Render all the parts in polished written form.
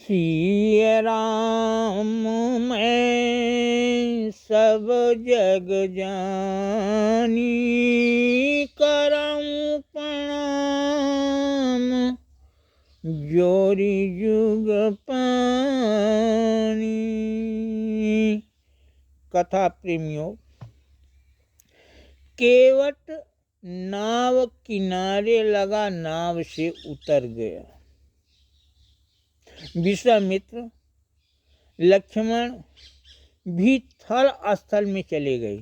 सिय राम मैं सब जग जानी, करऊं प्रणाम जोरी जुग पानी। कथा प्रेमियों, केवट नाव किनारे लगा नाव से उतर गया। विश्वामित्र लक्ष्मण भी थल स्थल में चले गए।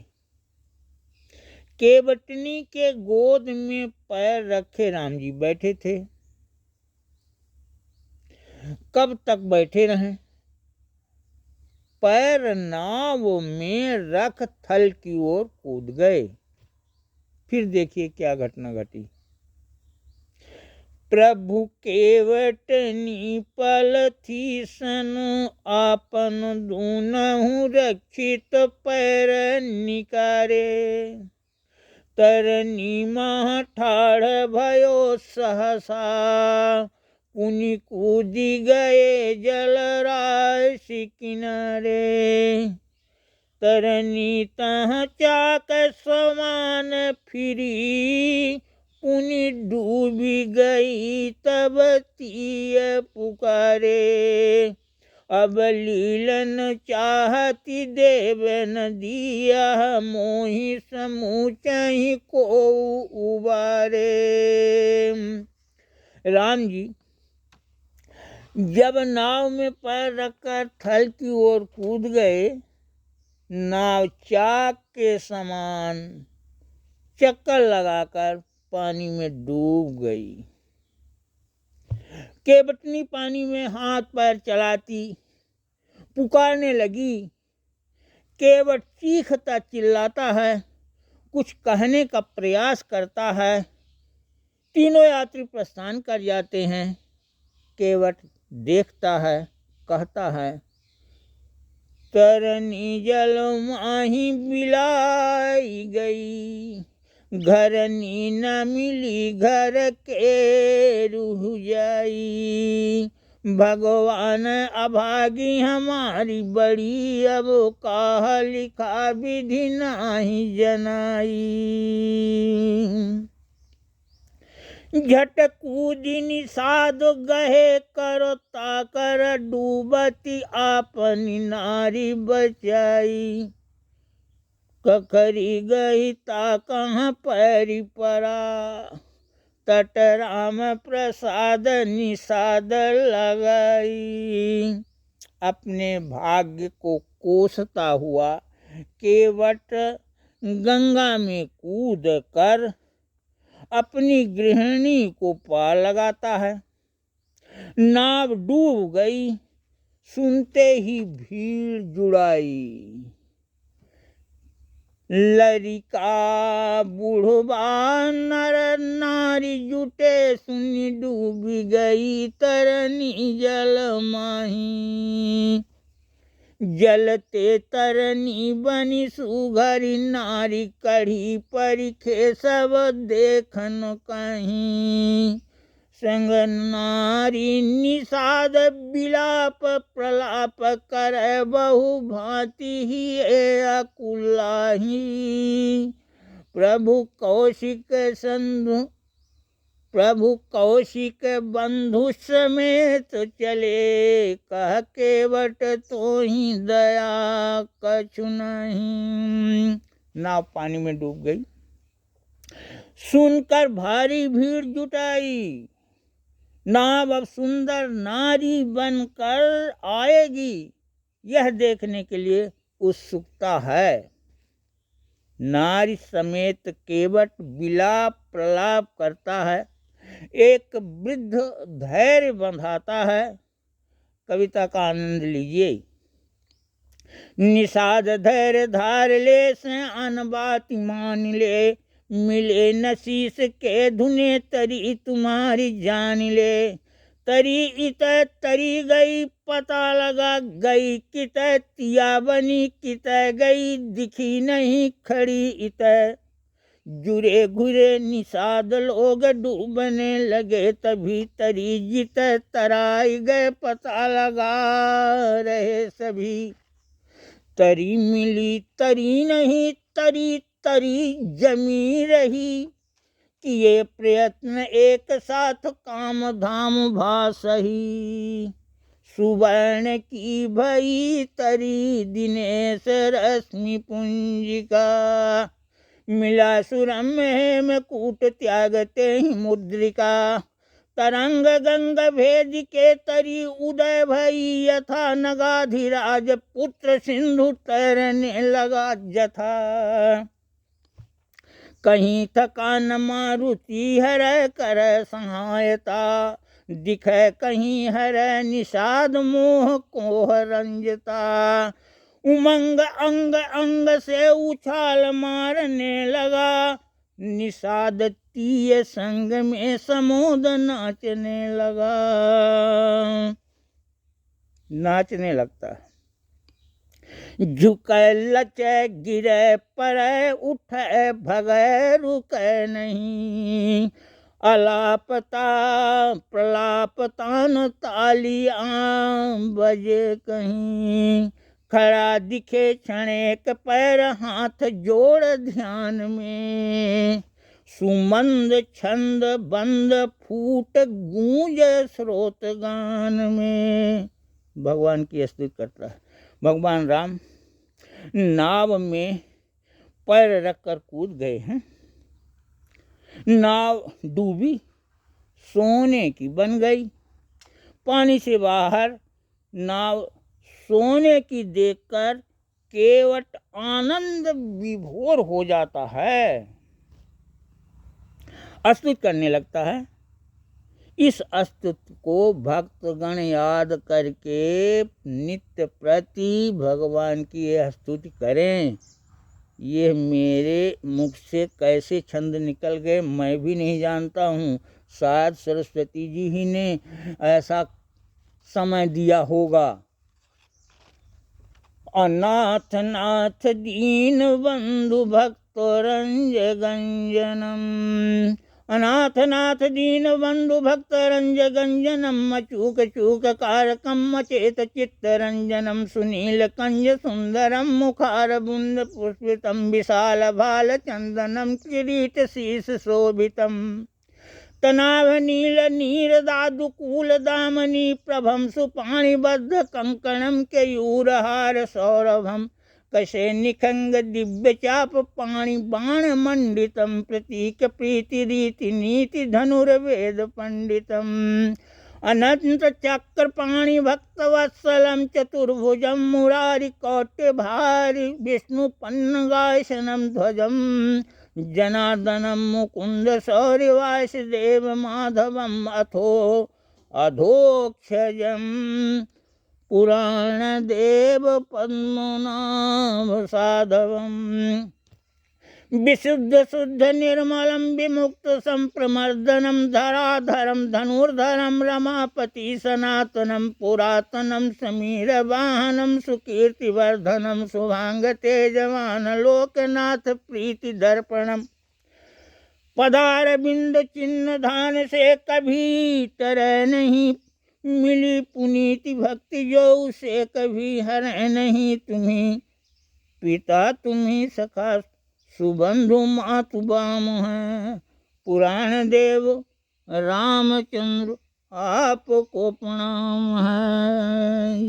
केवटनी के गोद में पैर रखे राम जी बैठे थे। कब तक बैठे रहे? पैर नाव में रख थल की ओर कूद गए। फिर देखिए क्या घटना घटी। प्रभु केवटनी पल थी सन, आपन दूनहु रक्षित पैर निकारे। तरनी मह ठाढ़ भयो सहसा, पुनि कूदी गए जल राशि किनारे। तरनी तह चाक समान फिरी, पुनि डूबी गई तब तीय पुकारे। अब लीलन चाहती देव न दिया, मोहि समूचहि को उबारे। राम जी जब नाव में पैर रखकर थल की ओर कूद गए, नाव चाक के समान चक्कर लगाकर पानी में डूब गई। केवटनी पानी में हाथ पैर चलाती पुकारने लगी। केवट चीखता चिल्लाता है, कुछ कहने का प्रयास करता है। तीनों यात्री प्रस्थान कर जाते हैं। केवट देखता है, कहता है, तरनी जल माही बिलाई गई, घरनी न मिली घर के रूह जाई। भगवान अभागी हमारी बड़ी, अब काह लिखा विधि नाही जनाई। झट कूदी निषाद गहे करो ताकर, डूबती आपनी नारी बचाई। कखरी गई ता कहाँ पैरी परा, तट राम प्रसाद निषाद लगाई। अपने भाग्य को कोसता हुआ केवट गंगा में कूद कर अपनी गृहिणी को पार लगाता है। नाव डूब गई। सुनते ही भीड़ जुड़ाई। लरिका बूढ़बा नर नारी जुटे, सुनी डूबी गई तरनी जल माही। जलते तरनी बनी सुघरी, नारी कढ़ी परिखे सब देखन कहीं। संग नारी निषाद बिलाप प्रलाप कर, बहु भांति ही अकुलाही। प्रभु कौशिक बंधु समेत चले, कह केवट तो ही दया कछु नहीं। नाव पानी में डूब गई। सुनकर भारी भीड़ जुटाई। नाव अब सुंदर नारी बनकर आएगी, यह देखने के लिए उत्सुकता है। नारी समेत केवट विलाप प्रलाप करता है। एक वृद्ध धैर्य बंधाता है। कविता का आनंद लीजिए। निषाद धैर्य धार ले, से अन बात मान ले। मिले नसीस के धुने, तरी तुम्हारी जान ले। तरी इत तरी गई, पता लगा गई कित। तिया बनी कित गई, दिखी नहीं खड़ी इत। जुरे घुरे निषाद लोग डूबने लगे, तभी तरी जित तराई गए पता लगा रहे सभी। तरी मिली तरी नहीं, तरी तरी जमी रही, किए प्रयत्न एक साथ काम धाम भासही। सुवर्ण की भई तरी दिनेश रश्मि पुंजिका, मिला सुरम्य हेम कूट त्यागते ही मुद्रिका। तरंग गंग भेद के तरी उदय भई, यथा नगाधिराज पुत्र सिंधु तैरने लगा जथा। कहीं थका न मारुति हर कर सहायता, दिखे कहीं हर निषाद मोह कोह रंजता। उमंग अंग अंग से उछाल मारने लगा, निषाद तीय संग में समोद नाचने लगा। नाचने लगता। झुकै लचै गिरै परै, उठै भगै रुकै नहीं। अलापता प्रलापतान तालियां बजे कहीं। खड़ा दिखे क्षणेक पैर, हाथ जोड़ ध्यान में। सुमंद छंद बंद फूट गूंज स्रोत गान में। भगवान की स्तुति करता है। भगवान राम नाव में पैर रखकर कूद गए हैं। नाव डूबी, सोने की बन गई। पानी से बाहर नाव सोने की देखकर केवट आनंद विभोर हो जाता है, स्तुति करने लगता है। इस स्तुति को भक्तगण याद करके नित्य प्रति भगवान की यह स्तुति करें। ये मेरे मुख से कैसे छंद निकल गए मैं भी नहीं जानता हूँ। शायद सरस्वती जी ही ने ऐसा समय दिया होगा। अनाथ नाथ दीन बंधु भक्त रंज गंजनम, अनाथ नाथ दीन बंधु भक्त रंज गंजनम। अचूक चूक कारकम अचेत चित्त रंजनम, सुनील कंज सुंदरम मुखार बुंद पुष्पितम। विशाल भाल चंदनम किरीट शीस शोभितम। तनाभ नील नीर दादुकूल दामनी प्रभम। सुपाणिबद्ध कंकणम केयूरहार सौरभम। कशे निखंग दिव्य चाप पाणि बाण मंडितम। प्रतीक प्रीति रीति नीति धनुर्वेद पंडितम। अनंत चक्र पाणि भक्त वत्सलम। चतुर्भुजम मुरारी कौट्य भारी। विष्णु पन्नगायसनम ध्वजम। जनार्दनम मुकुंद शौर्य वासुदेव माधवम। अथो अधोक्षजम पुराण देव पद्मनाभ साधवम। विशुद्ध शुद्ध निर्मलम विमुक्त संप्रमर्दनम। धराधरम धनुर्धरम रमापति सनातनम। पुरातनम समीर वाहनम सुकीर्तिवर्धनम। शुभांग तेजवान लोकनाथ प्रीति दर्पणम। पदार बिंद चिन्ह धान से कभी तरह नहीं। मिली पुनीति भक्ति जो से कभी हर नहीं। तुम्ही पिता तुम्ही सखा सुबंधु मातु बाम है। पुराण देव रामचंद्र आपको प्रणाम है।